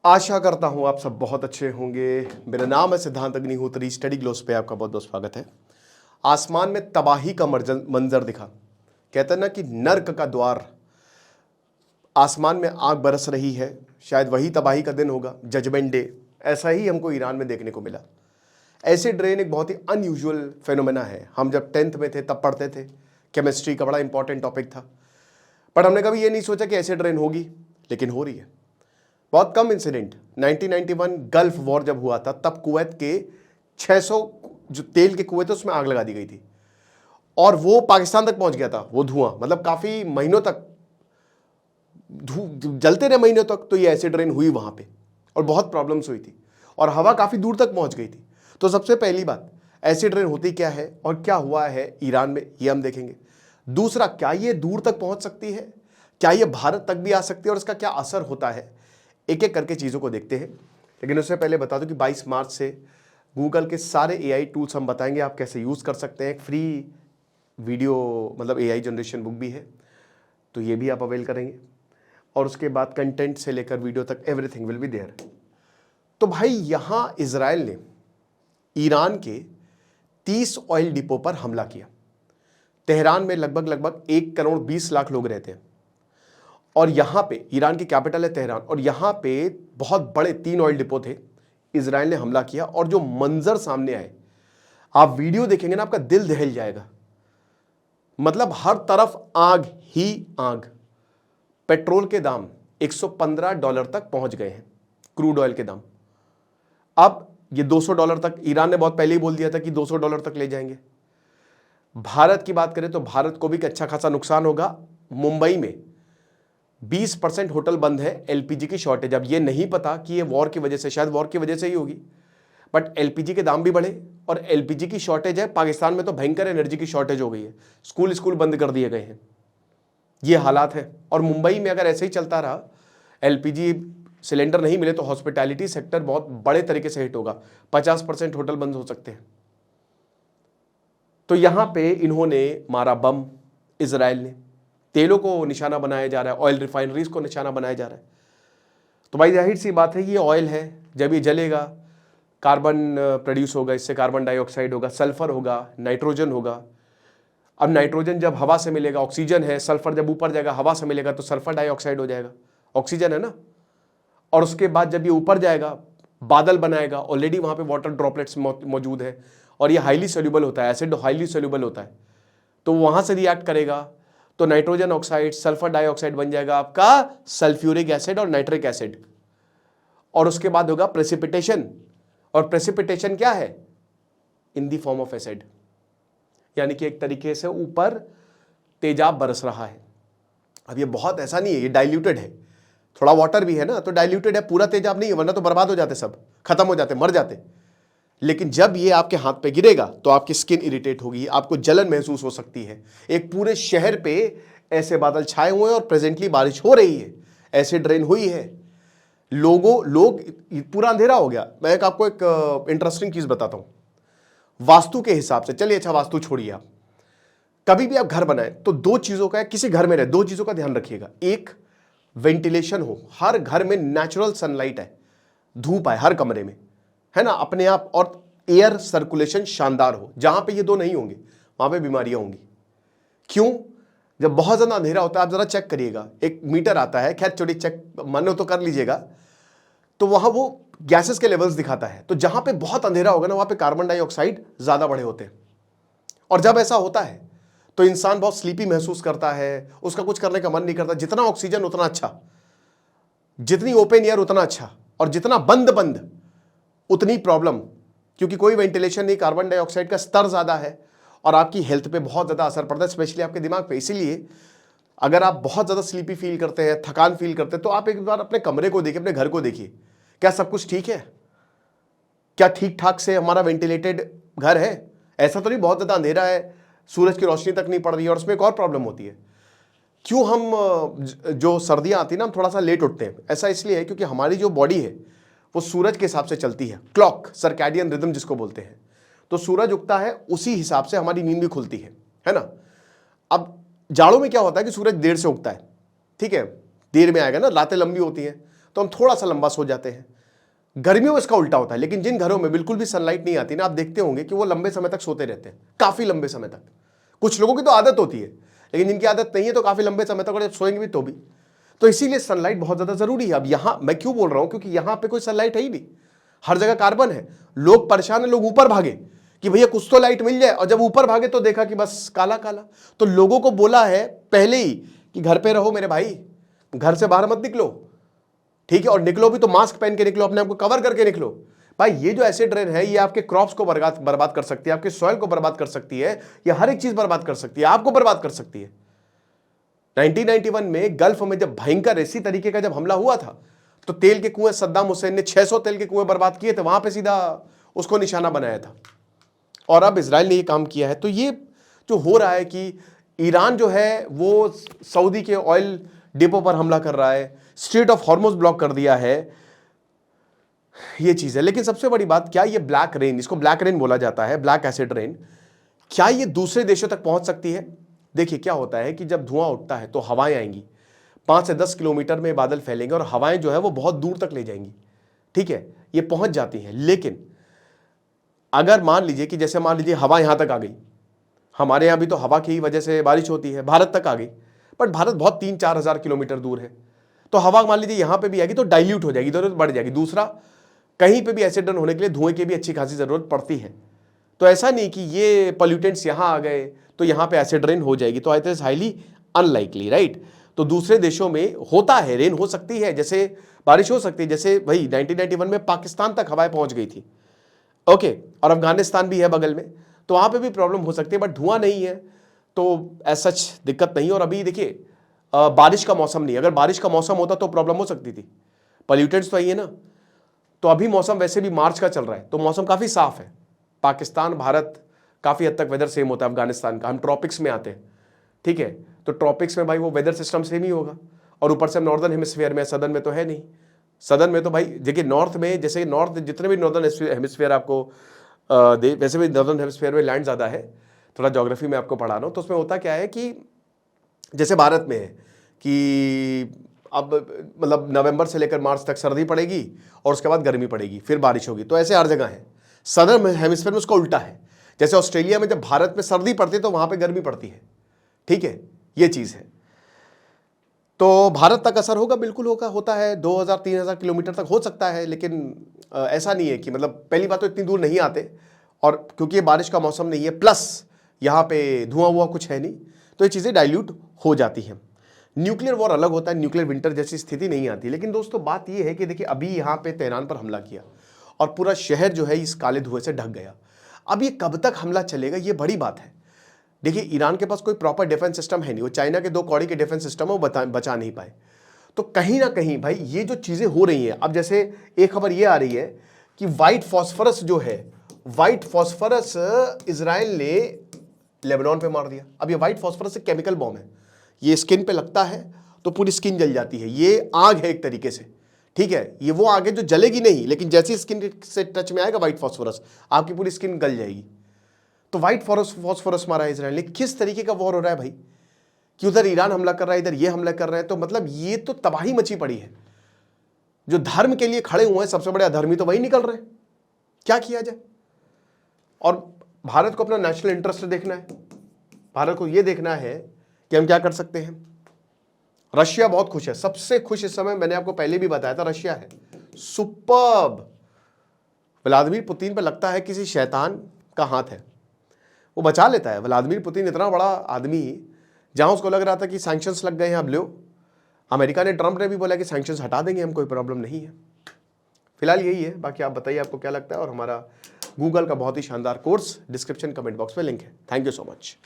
आशा करता हूं आप सब बहुत अच्छे होंगे। मेरा नाम है सिद्धांत अग्निहोत्री। स्टडी ग्लोस पे आपका बहुत बहुत स्वागत है। आसमान में तबाही का मंजर दिखा। कहते हैं ना कि नर्क का द्वार, आसमान में आग बरस रही है। शायद वही तबाही का दिन होगा, जजमेंट डे। ऐसा ही हमको ईरान में देखने को मिला। एसिड रेन एक बहुत ही अनयूजुअल फेनोमेना है। हम जब 10th में थे तब पढ़ते थे, केमिस्ट्री का बड़ा इंपॉर्टेंट टॉपिक था, बट हमने कभी ये नहीं सोचा कि एसिड रेन होगी, लेकिन हो रही है। बहुत कम इंसिडेंट। 1991 गल्फ वॉर जब हुआ था तब कुवैत के 600 जो तेल के कुएं थे उसमें आग लगा दी गई थी और वो पाकिस्तान तक पहुंच गया था। वो धुआं मतलब काफी महीनों तक जलते रहे, महीनों तक। तो ये एसिड रेन हुई वहां पे और बहुत प्रॉब्लम्स हुई थी और हवा काफी दूर तक पहुंच गई थी। तो सबसे पहली बात, एसिड रेन होती क्या है और क्या हुआ है ईरान में, ये हम देखेंगे। दूसरा, क्या ये दूर तक पहुंच सकती है, क्या ये भारत तक भी आ सकती है और इसका क्या असर होता है। एक एक करके चीज़ों को देखते हैं। लेकिन उससे पहले बता दूं कि 22 मार्च से गूगल के सारे एआई टूल्स हम बताएंगे आप कैसे यूज़ कर सकते हैं। एक फ्री वीडियो मतलब एआई जनरेशन बुक भी है, तो ये भी आप अवेल करेंगे। और उसके बाद कंटेंट से लेकर वीडियो तक एवरीथिंग विल बी देयर। तो भाई यहाँ इजराइल ने ईरान के 30 ऑयल डिपो पर हमला किया। तेहरान में लगभग 1 करोड़ 20 लाख लोग रहते हैं और यहां पे ईरान की कैपिटल है तेहरान, और यहां पे बहुत बड़े 3 ऑयल डिपो थे। इजराइल ने हमला किया और जो मंजर सामने आए, आप वीडियो देखेंगे ना आपका दिल दहल जाएगा। मतलब हर तरफ आग ही आग। पेट्रोल के दाम $115 तक पहुंच गए हैं, क्रूड ऑयल के दाम। अब ये $200 तक, ईरान ने बहुत पहले ही बोल दिया था कि $200 तक ले जाएंगे। भारत की बात करें तो भारत को भी अच्छा खासा नुकसान होगा। मुंबई में 20% होटल बंद है, एलपीजी की शॉर्टेज। अब ये नहीं पता कि ये वॉर की वजह से, शायद वॉर की वजह से ही होगी, बट एलपीजी के दाम भी बढ़े और एलपीजी की शॉर्टेज है। पाकिस्तान में तो भयंकर एनर्जी की शॉर्टेज हो गई है, स्कूल बंद कर दिए गए हैं। ये हालात है। और मुंबई में अगर ऐसे ही चलता रहा, एलपीजी सिलेंडर नहीं मिले तो हॉस्पिटैलिटी सेक्टर बहुत बड़े तरीके से हिट होगा। 50% होटल बंद हो सकते हैं। तो यहां पे इन्होंने मारा बम, इजराइल ने। तेलों को निशाना बनाया जा रहा है, ऑयल रिफाइनरीज को निशाना बनाया जा रहा है। तो भाई जाहिर सी बात है, ये ऑयल है, जब ये जलेगा कार्बन प्रोड्यूस होगा, इससे कार्बन डाइऑक्साइड होगा, सल्फर होगा, नाइट्रोजन होगा। अब नाइट्रोजन जब हवा से मिलेगा ऑक्सीजन है, सल्फर जब ऊपर जाएगा हवा से मिलेगा तो सल्फर डाइऑक्साइड हो जाएगा, ऑक्सीजन है ना। और उसके बाद जब ये ऊपर जाएगा बादल बनाएगा, ऑलरेडी वहां पे वाटर ड्रॉपलेट्स मौजूद है और ये हाईली सोल्यूबल होता है, एसिड हाईली सोल्यूबल होता है, तो वहां से रिएक्ट करेगा तो नाइट्रोजन ऑक्साइड, सल्फर डाइऑक्साइड बन जाएगा आपका सल्फ्यूरिक एसिड और नाइट्रिक एसिड। और उसके बाद होगा प्रेसिपिटेशन, और प्रेसिपिटेशन क्या है, इन दी फॉर्म ऑफ एसिड, यानी कि एक तरीके से ऊपर तेजाब बरस रहा है। अब ये बहुत ऐसा नहीं है, ये डाइल्यूटेड है, थोड़ा वाटर भी है ना, तो डाइल्यूटेड है, पूरा तेजाब नहीं है, वरना तो बर्बाद हो जाते, सब खत्म हो जाते, मर जाते। लेकिन जब ये आपके हाथ पे गिरेगा तो आपकी स्किन इरिटेट होगी, आपको जलन महसूस हो सकती है। एक पूरे शहर पे ऐसे बादल छाए हुए हैं और प्रेजेंटली बारिश हो रही है, एसिड रेन हुई है। लोग पूरा अंधेरा हो गया। मैं आपको एक इंटरेस्टिंग चीज बताता हूं वास्तु के हिसाब से। चलिए अच्छा, वास्तु छोड़िए आप, कभी भी आप घर बनाए तो 2 चीजों का, किसी घर में रहे 2 चीजों का ध्यान रखिएगा। एक, वेंटिलेशन हो, हर घर में नेचुरल सनलाइट है, धूप आए हर कमरे में, है ना, अपने आप, और एयर सर्कुलेशन शानदार हो। जहां पे ये 2 नहीं होंगे वहां पे बीमारियां होंगी। क्यों? जब बहुत ज्यादा अंधेरा होता है, आप जरा चेक करिएगा, एक मीटर आता है, खैर छोटी चेक मन हो तो कर लीजिएगा, तो वहां वो गैसेस के लेवल्स दिखाता है। तो जहां पे बहुत अंधेरा होगा ना, वहां पे कार्बन डाइऑक्साइड ज्यादा बड़े होते हैं। और जब ऐसा होता है तो इंसान बहुत स्लीपी महसूस करता है, उसका कुछ करने का मन नहीं करता। जितना ऑक्सीजन उतना अच्छा, जितनी ओपन एयर उतना अच्छा, और जितना बंद बंद उतनी प्रॉब्लम, क्योंकि कोई वेंटिलेशन नहीं, कार्बन डाइऑक्साइड का स्तर ज्यादा है और आपकी हेल्थ पे बहुत ज्यादा असर पड़ता है, स्पेशली आपके दिमाग पे। इसीलिए अगर आप बहुत ज्यादा स्लीपी फील करते हैं, थकान फील करते हैं, तो आप एक बार अपने कमरे को देखिए, अपने घर को देखिए, क्या सब कुछ ठीक है, क्या ठीक ठाक से हमारा वेंटिलेटेड घर है। ऐसा तो नहीं बहुत ज्यादा अंधेरा है, सूरज की रोशनी तक नहीं पड़ रही है। और उसमें एक और प्रॉब्लम होती है, क्यों हम जो सर्दियां आती है ना, हम थोड़ा सा लेट उठते हैं। ऐसा इसलिए है क्योंकि हमारी जो बॉडी है वो सूरज के हिसाब से चलती है, क्लॉक, सर्कैडियन रिदम जिसको बोलते हैं। तो सूरज उगता है उसी हिसाब से हमारी नींद भी खुलती है ना। अब जाड़ों में क्या होता है कि सूरज देर से उगता है, ठीक है, देर में आएगा ना, रातें लंबी होती हैं। तो हम थोड़ा सा लंबा सो जाते हैं। गर्मियों में इसका उल्टा होता है, लेकिन जिन घरों में बिल्कुल भी सनलाइट नहीं आती ना, आप देखते होंगे कि वो लंबे समय तक सोते रहते हैं, काफी लंबे समय तक। कुछ लोगों की तो आदत होती है, लेकिन जिनकी आदत नहीं है तो काफी लंबे समय तक, और सोएंगे भी तो भी। तो इसीलिए सनलाइट बहुत ज्यादा जरूरी है। अब यहां मैं क्यों बोल रहा हूं, क्योंकि यहां पे कोई सनलाइट है ही नहीं, हर जगह कार्बन है। लोग परेशान है, लोग ऊपर भागे कि भैया कुछ तो लाइट मिल जाए, और जब ऊपर भागे तो देखा कि बस काला काला। तो लोगों को बोला है पहले ही कि घर पे रहो मेरे भाई, घर से बाहर मत निकलो, ठीक है, और निकलो भी तो मास्क पहन के निकलो, अपने आप को कवर करके निकलो। भाई ये जो एसिड रेन है, ये आपके क्रॉप्स को बर्बाद कर सकती है, आपके सॉइल को बर्बाद कर सकती है, ये हर एक चीज बर्बाद कर सकती है, आपको बर्बाद कर सकती है। 1991 में गल्फ में जब भयंकर इसी तरीके का जब हमला हुआ था, तो तेल के कुएं, सद्दाम हुसैन ने 600 तेल के कुएं बर्बाद किए थे, वहां पे सीधा उसको निशाना बनाया था। और अब इजराइल ने ये काम किया है। तो ये जो हो रहा है कि ईरान जो है वो सऊदी के ऑयल डिपो पर हमला कर रहा है, स्ट्रेट ऑफ हॉर्मुज ब्लॉक कर दिया है, ये चीज है। लेकिन सबसे बड़ी बात, क्या ये ब्लैक रेन, इसको ब्लैक रेन बोला जाता है, ब्लैक एसिड रेन, क्या ये दूसरे देशों तक पहुंच सकती है? देखिए क्या होता है कि जब धुआं उठता है तो हवाएं आएंगी, 5 से 10 किलोमीटर में बादल फैलेंगे, और हवाएं जो है वो बहुत दूर तक ले जाएंगी, ठीक है, ये पहुंच जाती हैं। लेकिन अगर मान लीजिए कि जैसे मान लीजिए हवा यहां तक आ गई, हमारे यहां भी तो हवा की वजह से बारिश होती है, भारत तक आ गई, बट भारत बहुत 3-4 हज़ार किलोमीटर दूर है। तो हवा मान लीजिए यहां पे भी आएगी तो डाइल्यूट हो जाएगी, जरूरत बढ़ जाएगी। दूसरा, कहीं पे भी एसिड रन होने के लिए धुएं की भी अच्छी खासी जरूरत पड़ती है। तो ऐसा नहीं कि ये पॉल्यूटेंट्स यहां आ गए तो यहां पे एसिड रेन हो जाएगी, तो it is highly unlikely, right. तो दूसरे देशों में होता है, रेन हो सकती है, जैसे बारिश हो सकती है, जैसे वही 1991 में पाकिस्तान तक हवाएं पहुंच गई थी, ओके, और अफगानिस्तान भी है बगल में, तो वहां पे भी प्रॉब्लम हो सकती है, बट धुआं नहीं है तो ऐसा दिक्कत नहीं। और अभी देखिए बारिश का मौसम नहीं, अगर बारिश का मौसम होता तो प्रॉब्लम हो सकती थी, पॉल्यूटेंट्स तो आई है ना। तो अभी मौसम वैसे भी मार्च का चल रहा है, तो मौसम काफी साफ है। पाकिस्तान भारत काफी हद तक वेदर सेम होता है, अफगानिस्तान का, हम ट्रॉपिक्स में आते हैं, ठीक है, तो ट्रॉपिक्स में भाई वो वेदर सिस्टम सेम ही होगा। और ऊपर से नॉर्दर्न हेमिस्फीयर में, सदर्न में तो है नहीं। सदर्न में तो भाई देखिए नॉर्थ में, जैसे नॉर्थ जितने भी नॉर्दर्न हेमिस्फीयर आपको वैसे भी नॉर्दर्न हेमिस्फीयर में लैंड ज़्यादा है, थोड़ा ज्योग्राफी में आपको पढ़ा रहा हूँ। तो उसमें होता क्या है कि जैसे भारत में है कि अब मतलब नवंबर से लेकर मार्च तक सर्दी पड़ेगी और उसके बाद गर्मी पड़ेगी, फिर बारिश होगी, तो ऐसे हर जगह है। सदर्न हेमिस्फीयर में उसका उल्टा है, जैसे ऑस्ट्रेलिया में जब भारत में सर्दी पड़ती है तो वहां पे गर्मी पड़ती है, ठीक है, ये चीज़ है। तो भारत तक असर होगा, बिल्कुल होगा, होता है, 2000-3000 किलोमीटर तक हो सकता है, लेकिन ऐसा नहीं है कि मतलब पहली बात तो इतनी दूर नहीं आते, और क्योंकि ये बारिश का मौसम नहीं है, प्लस यहाँ पे धुआं हुआ कुछ है नहीं, तो ये चीज़ें डाइल्यूट हो जाती हैं। न्यूक्लियर वॉर अलग होता है, न्यूक्लियर विंटर जैसी स्थिति नहीं आती। लेकिन दोस्तों बात ये है कि देखिए अभी यहाँ पे तेहरान पर हमला किया और पूरा शहर जो है इस काले धुएं से ढक गया। अब ये कब तक हमला चलेगा, ये बड़ी बात है। देखिए ईरान के पास कोई प्रॉपर डिफेंस सिस्टम है नहीं, वो चाइना के 2 कौड़ी के डिफेंस सिस्टम है, वो बचा नहीं पाए। तो कहीं ना कहीं भाई ये जो चीजें हो रही हैं, अब जैसे एक खबर ये आ रही है कि व्हाइट फॉस्फोरस जो है, व्हाइट फॉस्फोरस इजराइल ने लेबनान पे मार दिया। अब ये व्हाइट फॉस्फोरस एक केमिकल बॉम्ब है, ये स्किन पे लगता है तो पूरी स्किन जल जाती है, ये आग है एक तरीके से, ठीक है, ये वो आग है जो जलेगी नहीं, लेकिन जैसे स्किन से टच में आएगा व्हाइट फॉस्फोरस, आपकी पूरी स्किन गल जाएगी। तो व्हाइट फॉस्फोरस मारा है इजराइल ने। किस तरीके का वॉर हो रहा है भाई, कि उधर ईरान हमला कर रहा है, इधर ये हमला कर रहा है, तो मतलब ये तो तबाही मची पड़ी है। जो धर्म के लिए खड़े हुए हैं सबसे बड़े अधर्मी तो वही निकल रहे हैं, क्या किया जाए। और भारत को अपना नेशनल इंटरेस्ट देखना है, भारत को यह देखना है कि हम क्या कर सकते हैं। रशिया बहुत खुश है, सबसे खुश इस समय, मैंने आपको पहले भी बताया था, रशिया है, सुपर्ब। व्लादिमीर पुतिन पर लगता है किसी शैतान का हाथ है, वो बचा लेता है। व्लादिमीर पुतिन इतना बड़ा आदमी, जहां उसको लग रहा था कि सैंक्शंस लग गए हैं, अब लो, अमेरिका ने, ट्रंप ने भी बोला कि सैंक्शंस हटा देंगे हम, कोई प्रॉब्लम नहीं है। फिलहाल यही है, बाकी आप बताइए आपको क्या लगता है। और हमारा गूगल का बहुत ही शानदार कोर्स डिस्क्रिप्शन कमेंट बॉक्स में लिंक है। Thank you so much.